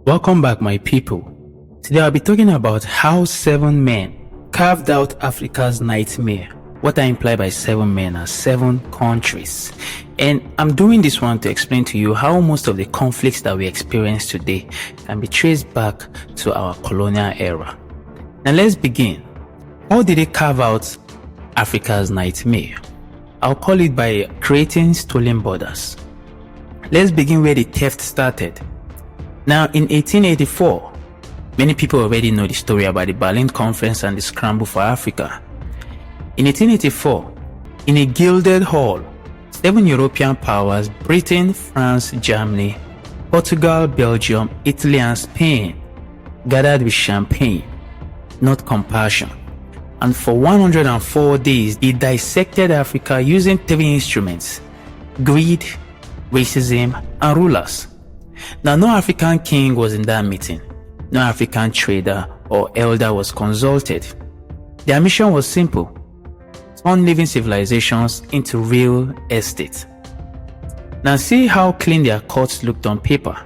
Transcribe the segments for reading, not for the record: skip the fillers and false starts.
Welcome back, my people. Today I'll be talking about how 7 men carved out Africa's nightmare. What I imply by 7 men are 7 countries. And I'm doing this one to explain to you how most of the conflicts that we experience today can be traced back to our colonial era. Now let's begin. How did they carve out Africa's nightmare? I'll call it by creating stolen borders. Let's begin where the theft started. Now in 1884, many people already know the story about the Berlin Conference and the scramble for Africa. In 1884, in a gilded hall, 7 European powers, Britain, France, Germany, Portugal, Belgium, Italy and Spain, gathered with champagne, not compassion. And for 104 days, they dissected Africa using 3 instruments: greed, racism, and rulers. Now, no African king was in that meeting. No African trader or elder was consulted. Their mission was simple: turn living civilizations into real estate. Now see how clean their courts looked on paper.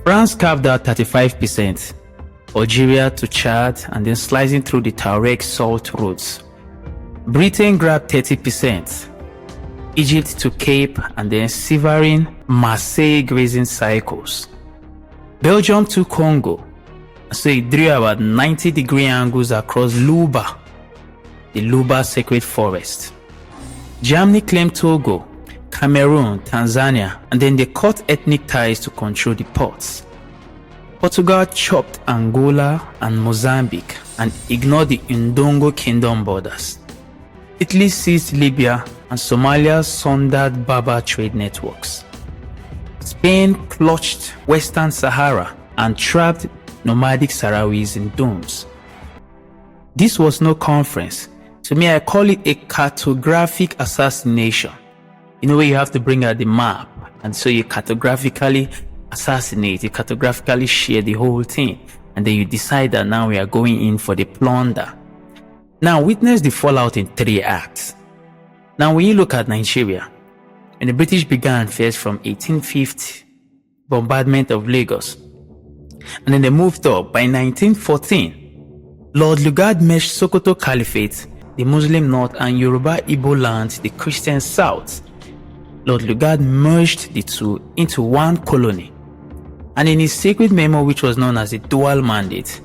France carved out 35%, Algeria to Chad and then slicing through the Tuareg salt roads. Britain grabbed 30%, Egypt to Cape and then severing Marseille grazing cycles. Belgium to Congo, so it drew about 90-degree angles across Luba, the Luba Sacred Forest. Germany claimed Togo, Cameroon, Tanzania, and then they cut ethnic ties to control the ports. Portugal chopped Angola and Mozambique and ignored the Ndongo Kingdom borders. Italy seized Libya and Somalia sundered Berber trade networks. Spain clutched Western Sahara and trapped nomadic Sahrawis in domes. This was no conference. To me, I call it a cartographic assassination. You know, where you have to bring out the map, and so you cartographically assassinate, you cartographically share the whole thing, and then you decide that now we are going in for the plunder. Now witness the fallout in 3 acts. Now when you look at Nigeria, when the British began first from 1850, bombardment of Lagos, and then they moved up. By 1914, Lord Lugard merged Sokoto Caliphate, the Muslim north, and Yoruba Igbo land, the Christian south. Lord Lugard merged the two into one colony. And in his sacred memo, which was known as the Dual Mandate,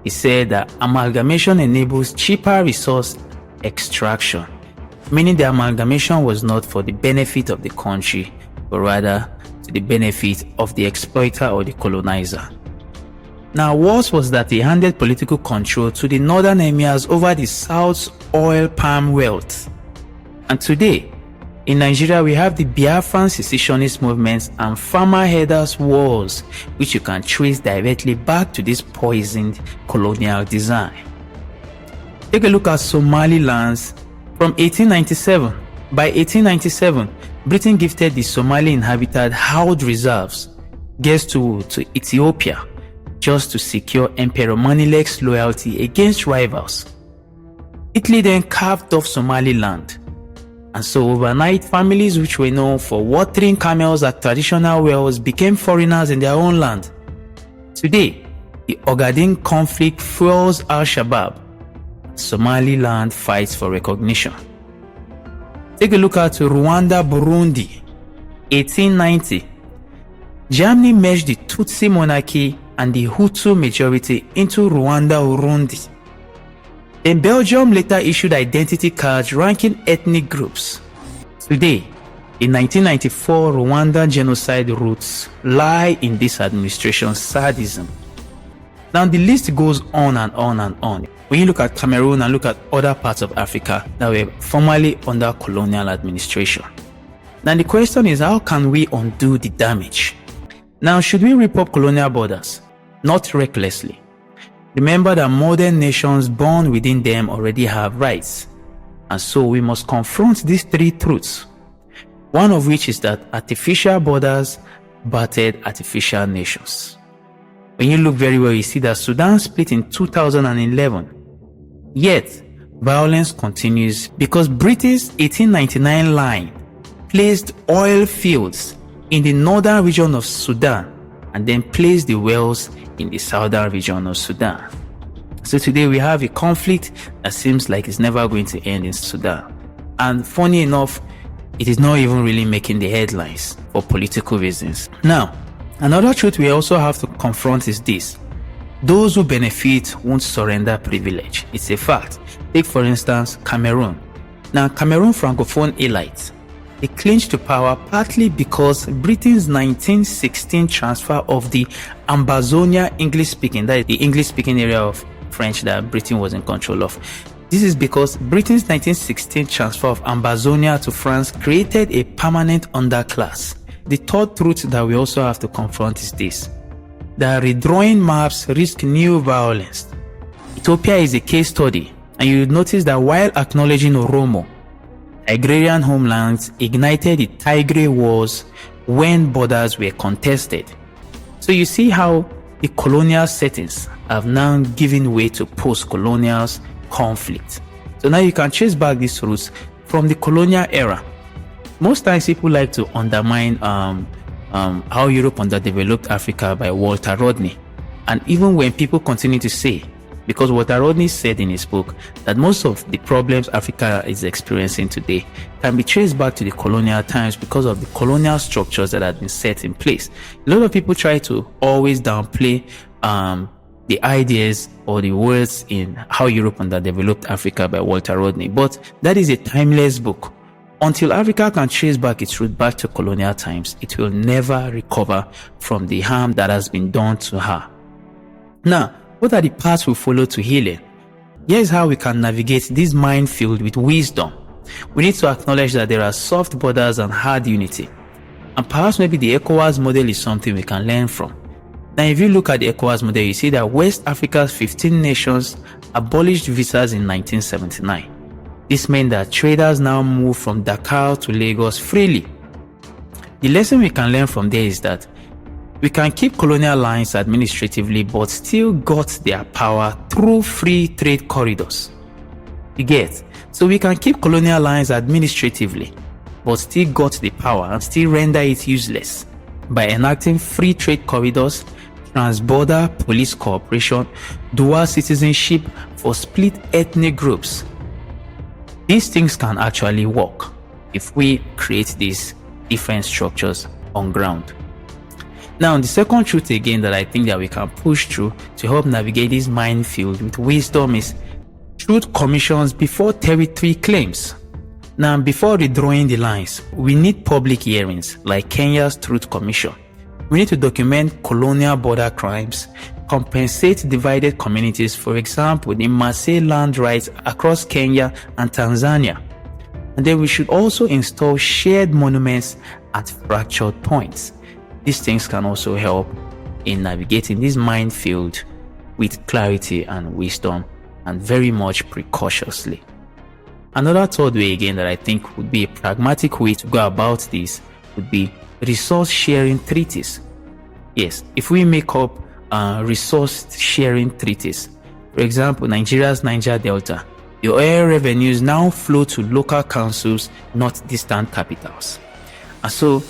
he said that amalgamation enables cheaper resource extraction, meaning the amalgamation was not for the benefit of the country, but rather to the benefit of the exploiter or the colonizer. Now, worse was that he handed political control to the northern emirs over the south's oil palm wealth. And today, in Nigeria, we have the Biafran secessionist movements and farmer herders wars, which you can trace directly back to this poisoned colonial design. Take a look at Somaliland's from 1897. By 1897, Britain gifted the Somali inhabited Haud reserves, guess to Ethiopia, just to secure Emperor Menelek's loyalty against rivals. Italy then carved off Somaliland. And so overnight, families which were known for watering camels at traditional wells became foreigners in their own land. Today, the Ogaden conflict fuels Al-Shabaab. Somaliland fights for recognition. Take a look at Rwanda, Burundi, 1890. Germany merged the Tutsi monarchy and the Hutu majority into Rwanda, Urundi. Then Belgium later issued identity cards ranking ethnic groups. Today, in 1994, Rwandan genocide roots lie in this administration's sadism. Now the list goes on and on and on. When you look at Cameroon and look at other parts of Africa that were formerly under colonial administration. Now the question is, how can we undo the damage? Now, should we rip up colonial borders? Not recklessly. Remember that modern nations born within them already have rights. And so we must confront these 3 truths. One of which is that artificial borders battered artificial nations. When you look very well, you see that Sudan split in 2011. Yet, violence continues because British 1899 line placed oil fields in the northern region of Sudan and then placed the wells in the southern region of Sudan. So today we have a conflict that seems like it's never going to end in Sudan. And funny enough, it is not even really making the headlines for political reasons. Now, another truth we also have to confront is this. Those who benefit won't surrender privilege. It's a fact. Take for instance Cameroon. Now, Cameroon Francophone elites, they clinched to power partly because Britain's 1916 transfer of the Ambazonia English-speaking, that is the English-speaking area of French that Britain was in control of. This is because Britain's 1916 transfer of Ambazonia to France created a permanent underclass. The third truth that we also have to confront is this: that redrawing maps risk new violence. Ethiopia is a case study, and you will notice that while acknowledging Oromo, agrarian homelands ignited the Tigray Wars when borders were contested. So you see how the colonial settings have now given way to post-colonial conflict. So now you can trace back these roots from the colonial era. Most times people like to undermine How Europe Underdeveloped Africa by Walter Rodney. And even when people continue to say, because Walter Rodney said in his book that most of the problems Africa is experiencing today can be traced back to the colonial times because of the colonial structures that had been set in place. A lot of people try to always downplay the ideas or the words in How Europe Underdeveloped Africa by Walter Rodney, but that is a timeless book. Until Africa can trace back its root back to colonial times, it will never recover from the harm that has been done to her. Now, what are the paths we follow to healing? Here's how we can navigate this minefield with wisdom. We need to acknowledge that there are soft borders and hard unity. And perhaps maybe the ECOWAS model is something we can learn from. Now, if you look at the ECOWAS model, you see that West Africa's 15 nations abolished visas in 1979. This meant that traders now move from Dakar to Lagos freely. The lesson we can learn from there is that we can keep colonial lines administratively but still got their power through free trade corridors. You get? So we can keep colonial lines administratively but still got the power and still render it useless by enacting free trade corridors, trans-border police cooperation, dual citizenship for split ethnic groups. These things can actually work if we create these different structures on ground. Now, the second truth again that I think that we can push through to help navigate this minefield with wisdom is truth commissions before territory claims. Now, before redrawing the lines, we need public hearings like Kenya's Truth Commission. We need to document colonial border crimes, compensate divided communities, for example, the Maasai land rights across Kenya and Tanzania. And then we should also install shared monuments at fractured points. These things can also help in navigating this minefield with clarity and wisdom and very much precautiously. Another third way again that I think would be a pragmatic way to go about this would be resource sharing treaties. Yes, if we make up resource sharing treaties, for example, Nigeria's Niger Delta, the oil revenues now flow to local councils, not distant capitals. And so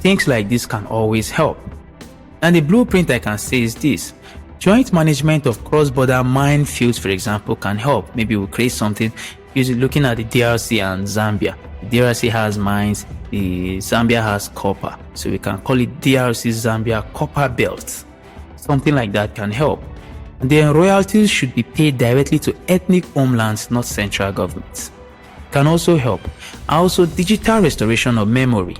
things like this can always help. And the blueprint I can say is this: joint management of cross-border minefields, for example, can help. Maybe we'll create something using looking at the DRC and Zambia. The DRC has mines, the Zambia has copper. So we can call it DRC Zambia Copper Belt. Something like that can help. And then royalties should be paid directly to ethnic homelands, not central governments. Can also help. Also, digital restoration of memory.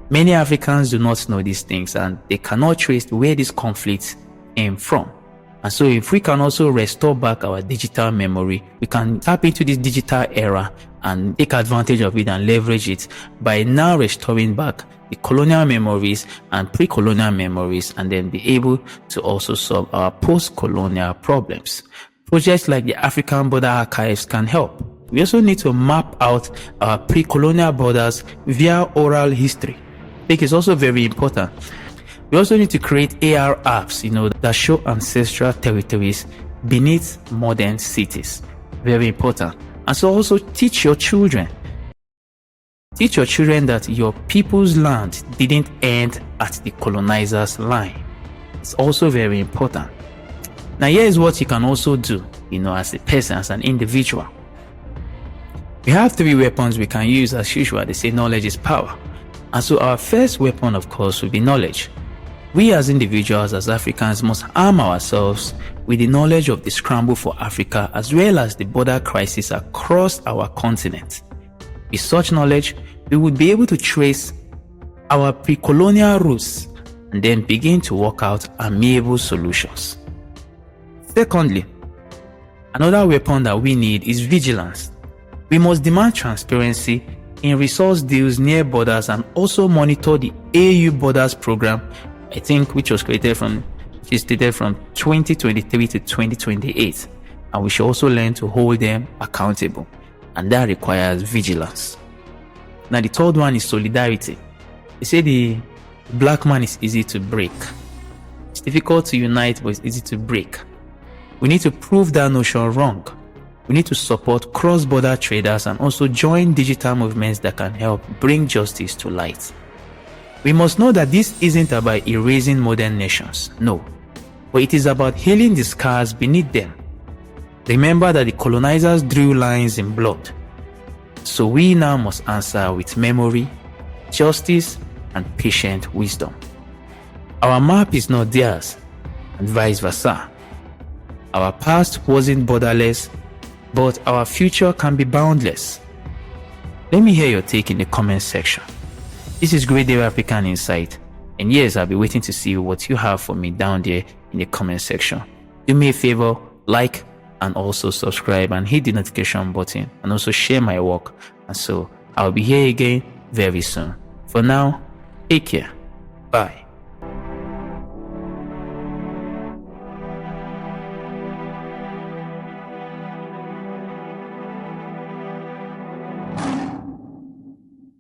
Many Africans do not know these things and they cannot trace where these conflicts came from. And so if we can also restore back our digital memory, we can tap into this digital era and take advantage of it and leverage it by now restoring back the colonial memories and pre-colonial memories, and then be able to also solve our post-colonial problems. Projects like the African Border Archives can help. We also need to map out our pre-colonial borders via oral history. I think it's also very important. We also need to create AR apps, that show ancestral territories beneath modern cities. Very important. And so also teach your children Teach your children that your people's land didn't end at the colonizer's line. It's also very important. Now here is what you can also do, as a person, as an individual. We have 3 weapons we can use as usual. They say knowledge is power. And so our first weapon, of course, will be knowledge. We as individuals, as Africans, must arm ourselves with the knowledge of the scramble for Africa as well as the border crisis across our continent. With such knowledge, we would be able to trace our pre-colonial roots and then begin to work out amiable solutions. Secondly, another weapon that we need is vigilance. We must demand transparency in resource deals near borders and also monitor the AU Borders Program, which was stated from 2023 to 2028. And we should also learn to hold them accountable. And that requires vigilance. Now the third one is solidarity. They say the black man is easy to break. It's difficult to unite, but it's easy to break. We need to prove that notion wrong. We need to support cross-border traders and also join digital movements that can help bring justice to light. We must know that this isn't about erasing modern nations, no, but it is about healing the scars beneath them. Remember that the colonizers drew lines in blood. So we now must answer with memory, justice, and patient wisdom. Our map is not theirs, and vice versa. Our past wasn't borderless, but our future can be boundless. Let me hear your take in the comment section. This is Great Day African Insight, and yes, I'll be waiting to see what you have for me down there in the comment section. Do me a favor, like and also subscribe and hit the notification button and also share my work. And so I'll be here again very soon. For now, take care. Bye.